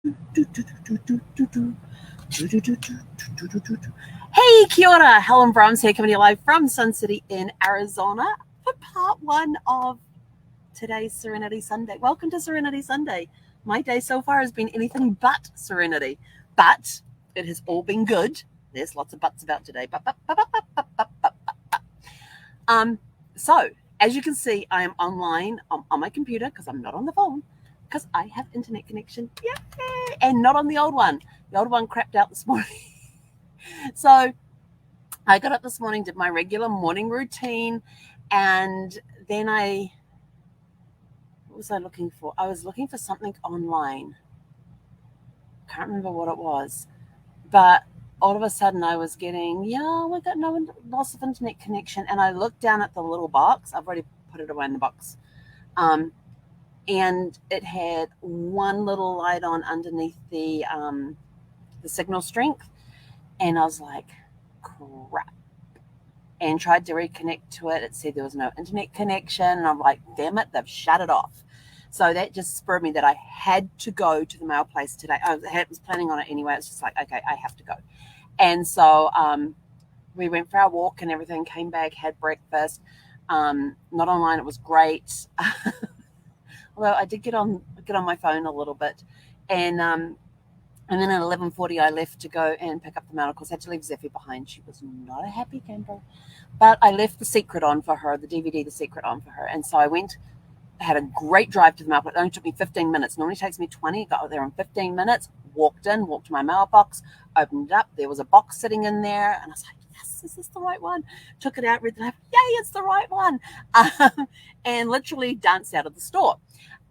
Hey, kia ora, Helen Brahms here, coming to you live from Sun City in Arizona for part one of today's Serenity Sunday. Welcome to Serenity Sunday. My day so far has been anything but serenity, but it has all been good. There's lots of buts about today. So as you can see, I am online on my computer because I'm not on the phone because I have internet connection. Yay! And not on the old one. The old one crapped out this morning. So I got up this morning, did my regular morning routine, and then what was I looking for? I was looking for something online. Can't remember what it was, but all of a sudden I was getting, we got no loss of internet connection, and I looked down at the little box. I've already put it away in the box, and it had one little light on underneath the signal strength, and I was like, crap. And tried to reconnect to it. It said there was no internet connection. And I'm like, damn it, they've shut it off. So that just spurred me that I had to go to the mail place today. I was planning on it anyway. It's just like, okay, I have to go. And so we went for our walk and everything, came back, had breakfast. Not online, it was great. Although I did get on my phone a little bit. And then at 11:40, I left to go and pick up the mail. Of course, I had to leave Zeffie behind. She was not a happy camper. But I left The Secret on for her, the DVD The Secret on for her. And so I went, had a great drive to the mailbox. It only took me 15 minutes. Normally it takes me 20. Got there in 15 minutes, walked to my mailbox, opened it up. There was a box sitting in there. And I was like, yes, is this the right one? Took it out, read the label. Yay, it's the right one. And literally danced out of the store.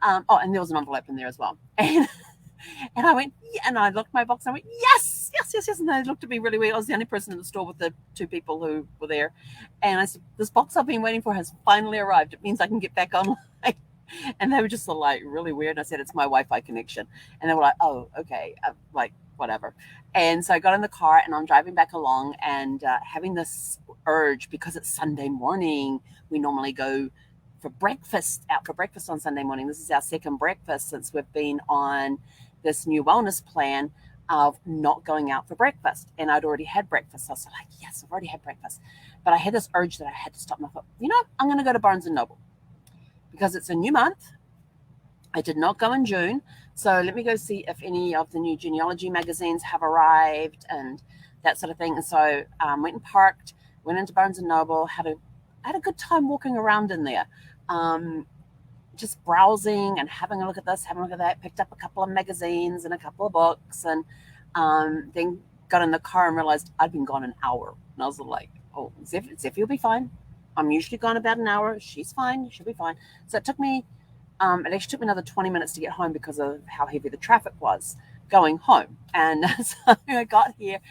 And there was an envelope in there as well. And I went, yeah, and I looked at my box and I went, yes, yes, yes, yes. And they looked at me really weird. I was the only person in the store with the two people who were there. And I said, this box I've been waiting for has finally arrived. It means I can get back online. And they were just like really weird. And I said, it's my Wi-Fi connection. And they were like, oh, okay, like whatever. And so I got in the car and I'm driving back along and having this urge because it's Sunday morning. We normally go out for breakfast on Sunday morning. This is our second breakfast since we've been on this new wellness plan of not going out for breakfast. And I'd already had breakfast. So I was like, yes, I've already had breakfast. But I had this urge that I had to stop. And I thought, I'm going to go to Barnes & Noble because it's a new month. I did not go in June. So let me go see if any of the new Genealogy magazines have arrived and that sort of thing. And so went and parked, went into Barnes & Noble, had a good time walking around in there. Just browsing and having a look at this, having a look at that, picked up a couple of magazines and a couple of books, and then got in the car and realized I'd been gone an hour. And I was like, oh, Zeffie will be fine. I'm usually gone about an hour. She's fine. She'll be fine. So it actually took me another 20 minutes to get home because of how heavy the traffic was going home. And so I got here,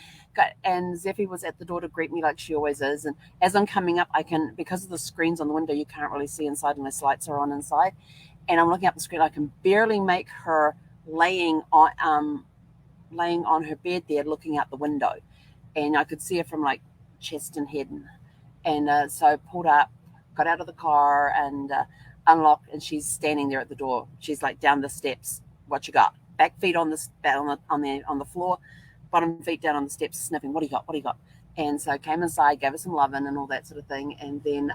and Zeffie was at the door to greet me like she always is. And as I'm coming up, I can, because of the screens on the window, you can't really see inside unless lights are on inside. And I'm looking at the screen. I can barely make her laying on her bed there, looking out the window, and I could see her from like chest and head. And so I pulled up, got out of the car, and unlocked. And she's standing there at the door. She's like down the steps. What you got? Back feet on the floor, bottom feet down on the steps, sniffing. What do you got? What do you got? And so I came inside, gave her some loving and all that sort of thing, and then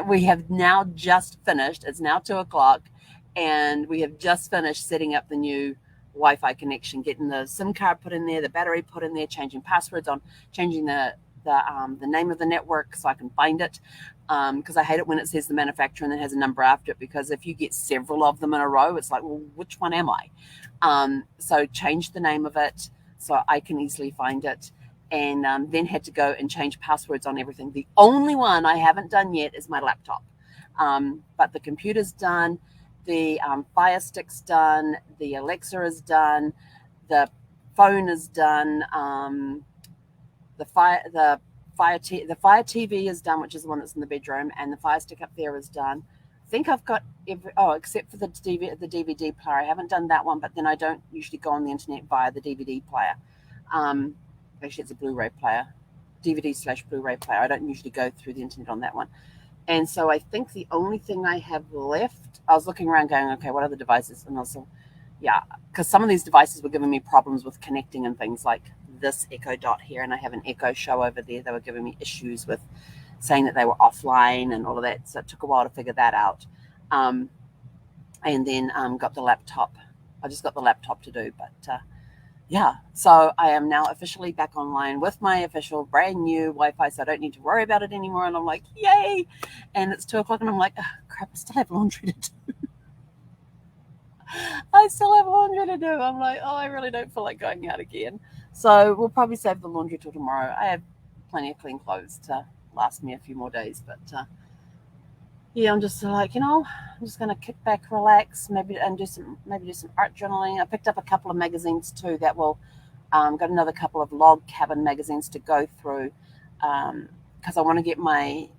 we have now just finished. It's now 2:00, and we have just finished setting up the new Wi-Fi connection, getting the SIM card put in there, the battery put in there, changing passwords on, changing the name of the network so I can find it. Because I hate it when it says the manufacturer and then has a number after it, because if you get several of them in a row, it's like, well, which one am I? So change the name of it so I can easily find it, and then had to go and change passwords on everything. The only one I haven't done yet is my laptop, but the computer's done, the Fire Stick's done, the Alexa is done, the phone is done, the Fire TV is done, which is the one that's in the bedroom, and the Fire Stick up there is done. I think I've got except for the DVD player. I haven't done that one, but then I don't usually go on the internet via the DVD player. Actually, it's a Blu-ray player, DVD/Blu-ray player. I don't usually go through the internet on that one. And so I think the only thing I have left, I was looking around going, okay, what other devices? And also, yeah, because some of these devices were giving me problems with connecting and things like this Echo Dot here, and I have an Echo Show over there. They were giving me issues with saying that they were offline and all of that, so it took a while to figure that out. And then got the laptop. I just got the laptop to do, but yeah, so I am now officially back online with my official brand new Wi-Fi, so I don't need to worry about it anymore. And I'm like, yay! And it's 2:00, and I'm like, oh, crap, I still have laundry to do. I still have laundry to do. I'm like, oh, I really don't feel like going out again. So we'll probably save the laundry till tomorrow. I have plenty of clean clothes to last me a few more days, but yeah, I'm just like, I'm just gonna kick back, relax, maybe do some art journaling. I picked up a couple of magazines too that will got another couple of log cabin magazines to go through because I want to get my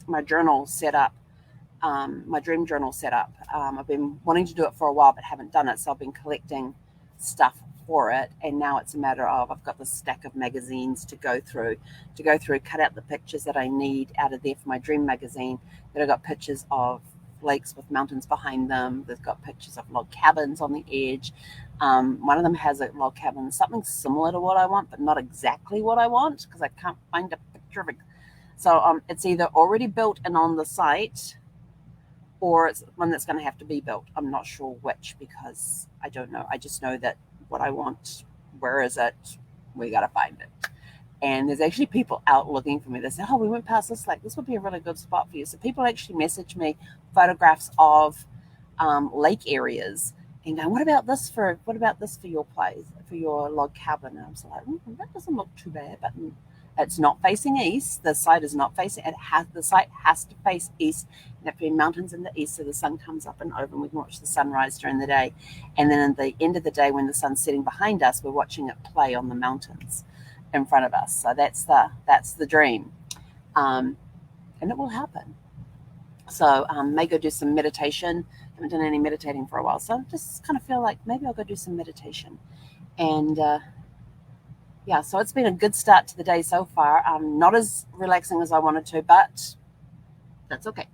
my journal set up. My dream journal set up. I've been wanting to do it for a while, but haven't done it. So I've been collecting stuff for it, and now it's a matter of I've got this stack of magazines to go through, cut out the pictures that I need out of there for my dream magazine. That I've got pictures of lakes with mountains behind them. They've got pictures of log cabins on the edge. One of them has a log cabin, something similar to what I want, but not exactly what I want because I can't find a picture of it. So it's either already built and on the site, or it's one that's going to have to be built. I'm not sure which because I don't know. I just know that what I want, where is it? We got to find it. And there's actually people out looking for me. They say, oh, we went past this lake. This would be a really good spot for you. So people actually message me photographs of lake areas and go, what about this for your place, for your log cabin? And I was like, that doesn't look too bad, but it's not facing east. The site is not facing. The site has to face east. There have to be mountains in the east, so the sun comes up and over, and we can watch the sunrise during the day. And then at the end of the day, when the sun's setting behind us, we're watching it play on the mountains in front of us. So that's the dream, and it will happen. So may go do some meditation. I haven't done any meditating for a while, so I just kind of feel like maybe I'll go do some meditation. And yeah, so it's been a good start to the day so far. Not as relaxing as I wanted to, but that's okay.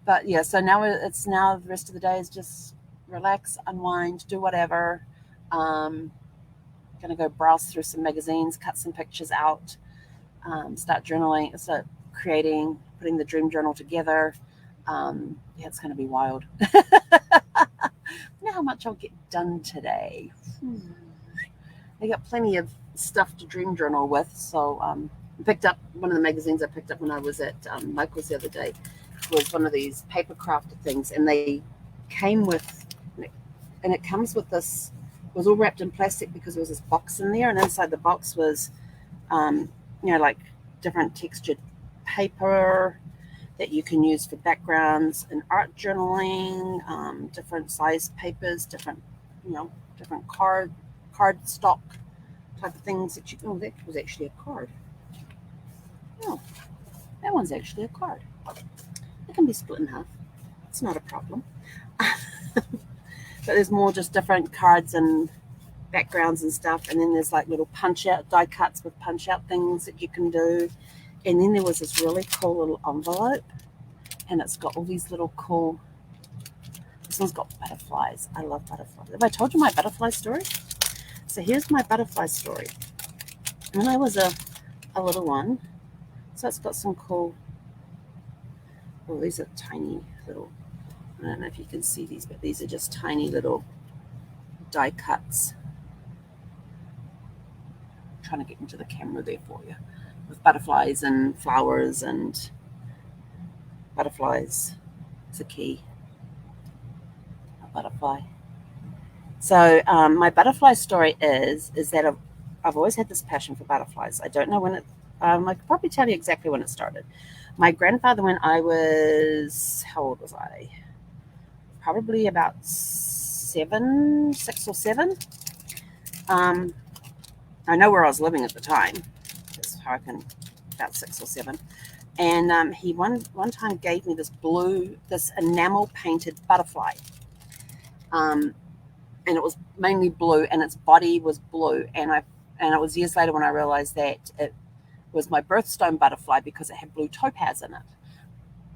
But yeah, so now the rest of the day is just relax, unwind, do whatever. Gonna go browse through some magazines, cut some pictures out, start journaling, start creating, putting the dream journal together. Yeah, it's gonna be wild. You know how much I'll get done today. I got plenty of stuff to dream journal with. So I picked up one of the magazines I picked up when I was at Michael's the other day. It was one of these paper crafted things, and they came with, and it comes with this. It was all wrapped in plastic because there was this box in there, and inside the box was, like different textured paper that you can use for backgrounds and art journaling, different size papers, different card stock type of things that you. Oh, that was actually a card. Oh, that one's actually a card. It can be split in half. It's not a problem. But there's more just different cards and backgrounds and stuff, and then there's like little punch out die cuts with punch out things that you can do. And then there was this really cool little envelope, and it's got all these little cool. This one's got butterflies. I love butterflies. Have I told you my butterfly story? So here's my butterfly story. When I was a little one, so it's got some cool. Oh, these are tiny little. I don't know if you can see these, but these are just tiny little die cuts. I'm trying to get into the camera there for you, with butterflies and flowers and butterflies. It's a key. A butterfly. So my butterfly story is that I've always had this passion for butterflies. I don't know when it. I could probably tell you exactly when it started. My grandfather, when I was, how old was I? Probably about 6 or 7. I know where I was living at the time. That's how I can, about 6 or 7. And he one time gave me this enamel painted butterfly. And it was mainly blue, and its body was blue. And it was years later when I realized that it was my birthstone butterfly because it had blue topaz in it.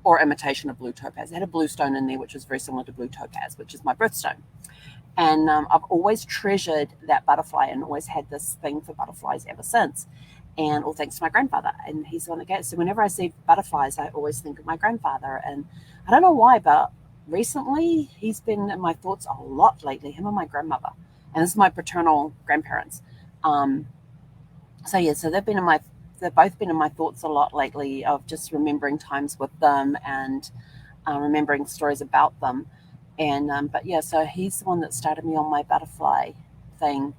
or imitation of blue topaz. It had a blue stone in there, which was very similar to blue topaz, which is my birthstone. And I've always treasured that butterfly and always had this thing for butterflies ever since. And all thanks to my grandfather. And he's the one that gave it. So whenever I see butterflies, I always think of my grandfather. And I don't know why, but recently he's been in my thoughts a lot lately, him and my grandmother. And this is my paternal grandparents. So they've both been in my thoughts a lot lately, of just remembering times with them and remembering stories about them. And but yeah, so he's the one that started me on my butterfly thing.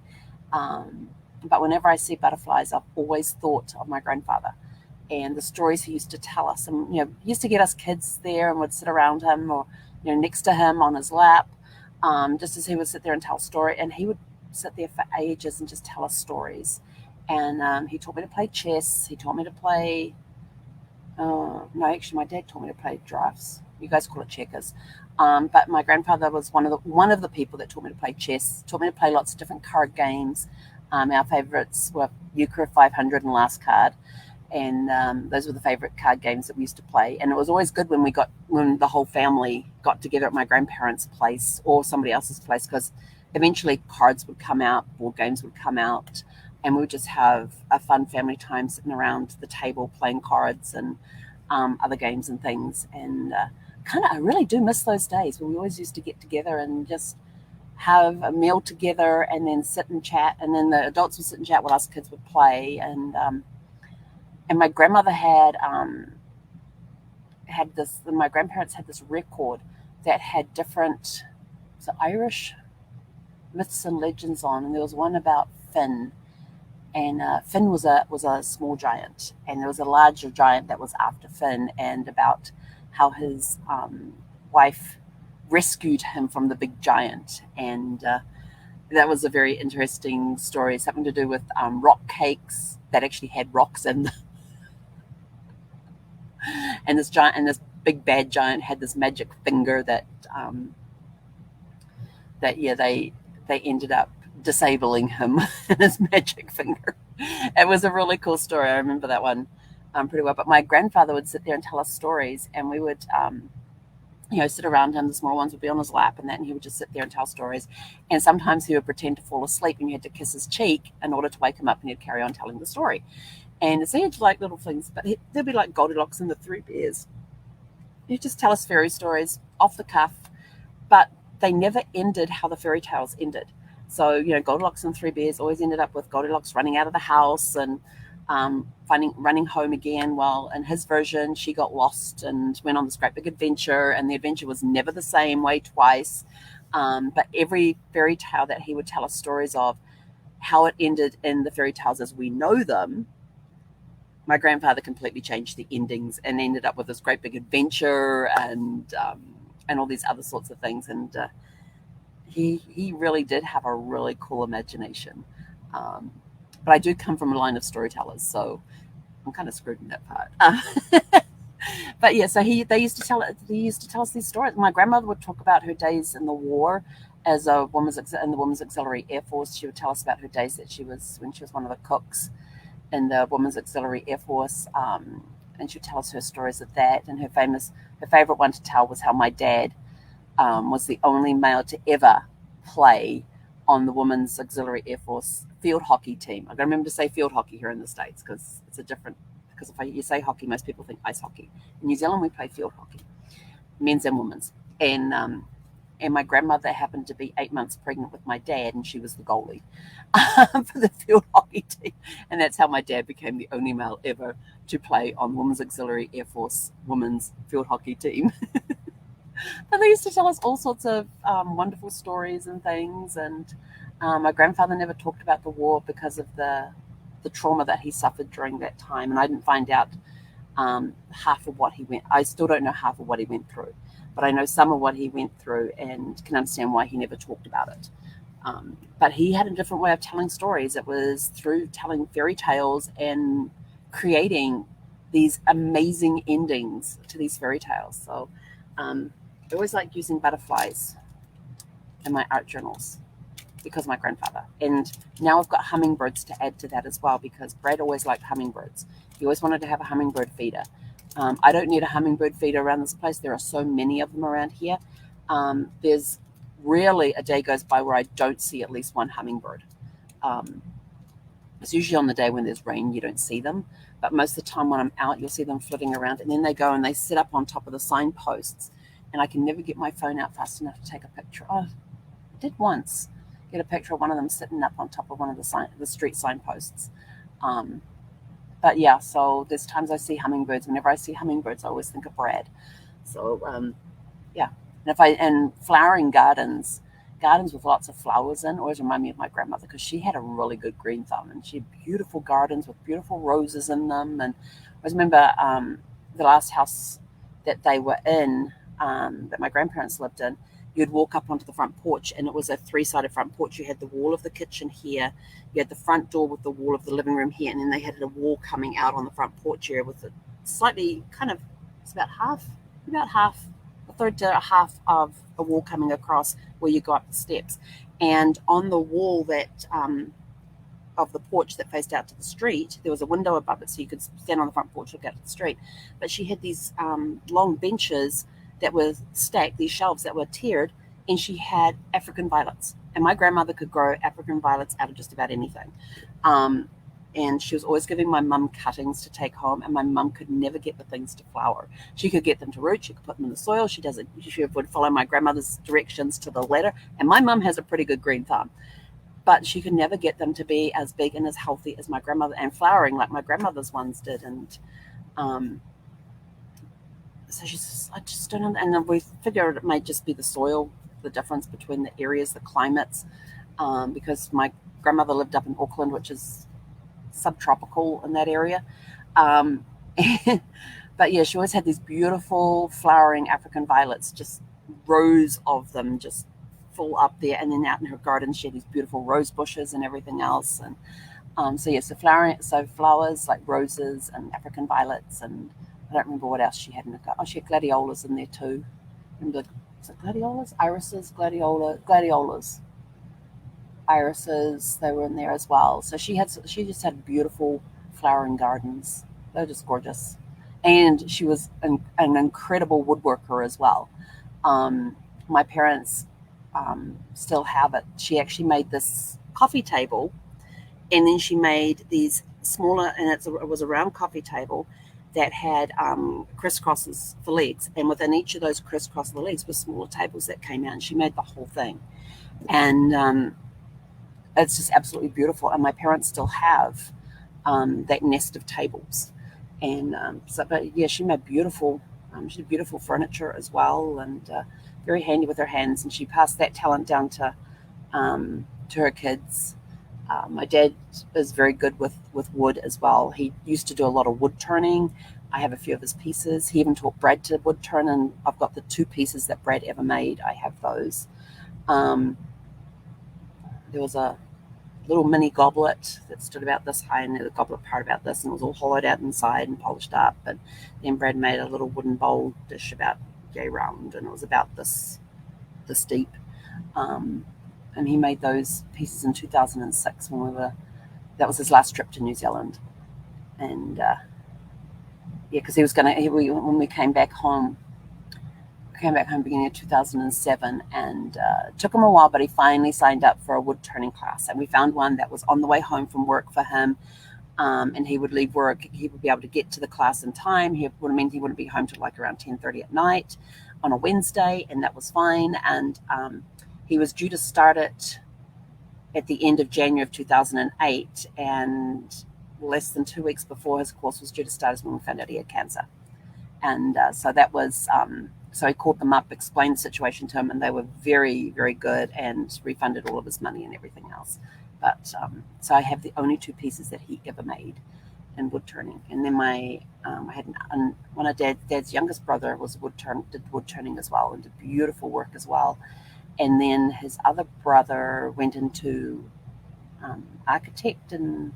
But whenever I see butterflies, I've always thought of my grandfather and the stories he used to tell us. And he used to get us kids there and would sit around him, or next to him on his lap, just as he would sit there and tell a story. And he would sit there for ages and just tell us stories. And he taught me to play chess. He taught me to play. No, actually, my dad taught me to play drafts. You guys call it checkers. But my grandfather was one of the people that taught me to play chess. Taught me to play lots of different card games. Our favorites were Euchre 500 and Last Card, and those were the favorite card games that we used to play. And it was always good when the whole family got together at my grandparents' place or somebody else's place, because eventually cards would come out, board games would come out, and we would just have a fun family time sitting around the table playing cards and other games and things. And I really do miss those days when we always used to get together and just have a meal together and then sit and chat, and then the adults would sit and chat while us kids would play. And my grandmother had this. My grandparents had this record that had different Irish myths and legends on, and there was one about Finn. And Finn was a small giant, and there was a larger giant that was after Finn, and about how his wife rescued him from the big giant. And that was a very interesting story, something to do with rock cakes that actually had rocks in them. And this big bad giant had this magic finger that they ended up disabling him in his magic finger. It was a really cool story. I remember that one pretty well. But my grandfather would sit there and tell us stories, and we would sit around him. The small ones would be on his lap and he would just sit there and tell stories. And sometimes he would pretend to fall asleep, and you had to kiss his cheek in order to wake him up, and he'd carry on telling the story. And it's each like little things, but there'd be like Goldilocks and the Three Bears. He'd just tell us fairy stories off the cuff, but they never ended how the fairy tales ended. So, Goldilocks and Three Bears always ended up with Goldilocks running out of the house and running home again. Well, in his version, she got lost and went on this great big adventure, and the adventure was never the same way twice. But every fairy tale that he would tell us stories of, how it ended in the fairy tales as we know them, my grandfather completely changed the endings and ended up with this great big adventure and all these other sorts of things. And he really did have a really cool imagination. But I do come from a line of storytellers, so I'm kind of screwed in that part. But yeah, so they used to tell us these stories. My grandmother would talk about her days in the war as a woman's in the Women's Auxiliary Air Force. She would tell us about her days when she was one of the cooks in the Women's Auxiliary Air Force, and she'd tell us her stories of that. And her favorite one to tell was how my dad was the only male to ever play on the Women's Auxiliary Air Force field hockey team. I got to remember to say field hockey here in the States, because because if you say hockey, most people think ice hockey. In New Zealand, we play field hockey, men's and women's. And my grandmother happened to be 8 months pregnant with my dad, and she was the goalie for the field hockey team. And that's how my dad became the only male ever to play on Women's Auxiliary Air Force women's field hockey team. But they used to tell us all sorts of wonderful stories and things. And my grandfather never talked about the war because of the trauma that he suffered during that time. And I didn't find out half of what he went. I still don't know half of what he went through, but I know some of what he went through and can understand why he never talked about it. But he had a different way of telling stories. It was through telling fairy tales and creating these amazing endings to these fairy tales. So I always like using butterflies in my art journals because of my grandfather. And now I've got hummingbirds to add to that as well, because Brad always liked hummingbirds. He always wanted to have a hummingbird feeder. I don't need a hummingbird feeder around this place. There are so many of them around here. There's rarely a day goes by where I don't see at least one hummingbird. It's usually on the day when there's rain, you don't see them. But most of the time when I'm out, you'll see them flitting around. And then they go and they sit up on top of the signposts. And I can never get my phone out fast enough to take a picture. Oh, I did once get a picture of one of them sitting up on top of one of the street signposts. But yeah, so there's times I see hummingbirds. Whenever I see hummingbirds, I always think of Brad. So yeah, and flowering gardens with lots of flowers in always remind me of my grandmother, because she had a really good green thumb, and she had beautiful gardens with beautiful roses in them. And I always remember the last house that they were in, that my grandparents lived in. You'd walk up onto the front porch, and it was a 3-sided front porch. You had the wall of the kitchen here, you had the front door with the wall of the living room here, and then they had a wall coming out on the front porch area with a slightly it's about half, a third to a half of a wall coming across where you go up the steps. And on the wall that of the porch that faced out to the street, there was a window above it, so you could stand on the front porch, look out to the street. But she had these long benches that were stacked, these shelves that were tiered, and she had African violets. And my grandmother could grow African violets out of just about anything. And she was always giving my mum cuttings to take home, and my mum could never get the things to flower. She could get them to root, she could put them in the soil. She would follow my grandmother's directions to the letter. And my mum has a pretty good green thumb, but she could never get them to be as big and as healthy as my grandmother, and flowering like my grandmother's ones did. And so I just don't know. And then we figured it might just be the soil, the difference between the areas, the climates, because my grandmother lived up in Auckland, which is subtropical in that area. But yeah, she always had these beautiful flowering African violets, just rows of them, just full up there. And then out in her garden, she had these beautiful rose bushes and everything else. And so flowers like roses and African violets, and I don't remember what else she had in her garden. Oh, she had gladiolas in there too. Remember, was it gladiolas? Irises, gladiolas. Irises, they were in there as well. So she just had beautiful flowering gardens. They were just gorgeous. And she was an incredible woodworker as well. My parents still have it. She actually made this coffee table, and then she made these smaller, and it was a round coffee table that had crisscrosses for legs, and within each of those crisscross the legs were smaller tables that came out, and she made the whole thing. And it's just absolutely beautiful. And my parents still have that nest of tables. And but yeah, she made beautiful furniture as well, and very handy with her hands. And she passed that talent down to her kids. My dad is very good with wood as well. He used to do a lot of wood turning. I have a few of his pieces. He even taught Brad to wood turn, and I've got the 2 pieces that Brad ever made. I have those. There was a little mini goblet that stood about this high, and the goblet part about this, and it was all hollowed out inside and polished up. And then Brad made a little wooden bowl dish about yay round, and it was about this deep. And he made those pieces in 2006 that was his last trip to New Zealand. And yeah, because when we came back home beginning of 2007, and it took him a while, but he finally signed up for a wood turning class. And we found one that was on the way home from work for him. And he would leave work. He would be able to get to the class in time. He wouldn't be home till like around 10:30 at night on a Wednesday, and that was fine. And he was due to start it at the end of January of 2008, and less than 2 weeks before his course was due to start is when we found out he had cancer. And so that was, so he called them up, explained the situation to him, and they were very, very good and refunded all of his money and everything else. But so I have the only 2 pieces that he ever made in wood turning. And then I had one of Dad's youngest brother did wood turning as well, and did beautiful work as well. And then his other brother went into architect and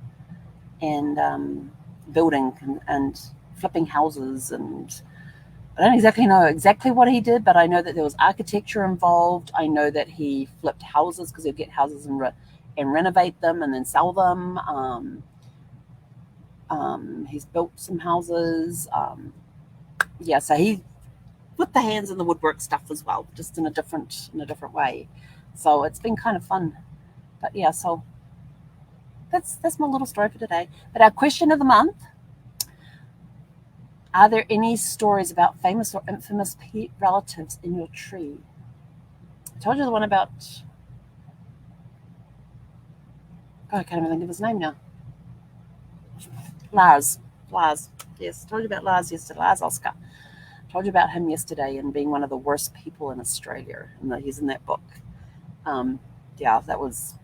building and flipping houses, and I don't exactly know what he did, but I know that there was architecture involved. I know that he flipped houses because he'd get houses and renovate them and then sell them. He's built some houses. yeah, so he put the hands in the woodwork stuff as well, just in a different way. So it's been kind of fun. But yeah, so that's my little story for today. But our question of the month: are there any stories about famous or infamous relatives in your tree? I told you the one about. God, I can't even think of his name now. Lars. Lars. Yes, told you about Lars yesterday. Lars Oscar. Told you about him yesterday and being one of the worst people in Australia, and that he's in that book. Um, yeah, that was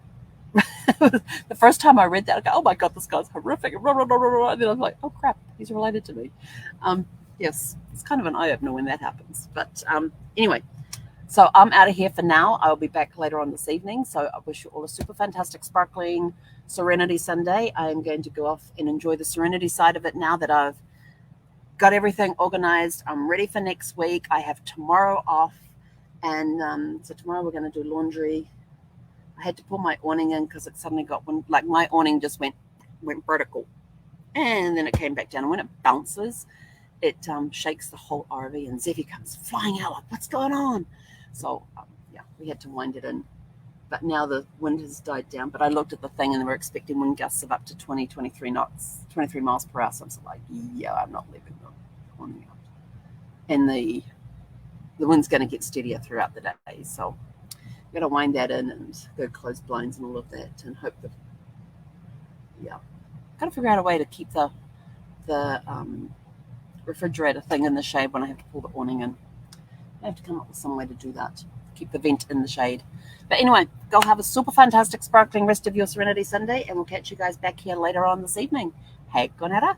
the first time I read that. I go, "Oh my god, this guy's horrific!" And then I'm like, "Oh crap, he's related to me." Um, yes, it's kind of an eye opener when that happens. But anyway, so I'm out of here for now. I'll be back later on this evening. So I wish you all a super fantastic, sparkling Serenity Sunday. I am going to go off and enjoy the Serenity side of it now that I've got everything organized. I'm ready for next week. I have tomorrow off. And so tomorrow we're going to do laundry. I had to pull my awning in because it suddenly got like my awning just went vertical, and then it came back down. And when it bounces, it shakes the whole RV, and Zeffy comes flying out like, "What's going on?" So yeah, we had to wind it in. But now the wind has died down. But I looked at the thing, and they were expecting wind gusts of up to 20, 23 knots, 23 miles per hour. So I was like, "Yeah, I'm not leaving the awning out." And the wind's going to get steadier throughout the day, so got to wind that in and go close blinds and all of that, and hope that, yeah, got to figure out a way to keep the refrigerator thing in the shade when I have to pull the awning in. I have to come up with some way to do that, keep the vent in the shade. But anyway, go have a super fantastic, sparkling rest of your Serenity Sunday, and we'll catch you guys back here later on this evening. Hej, Gonera.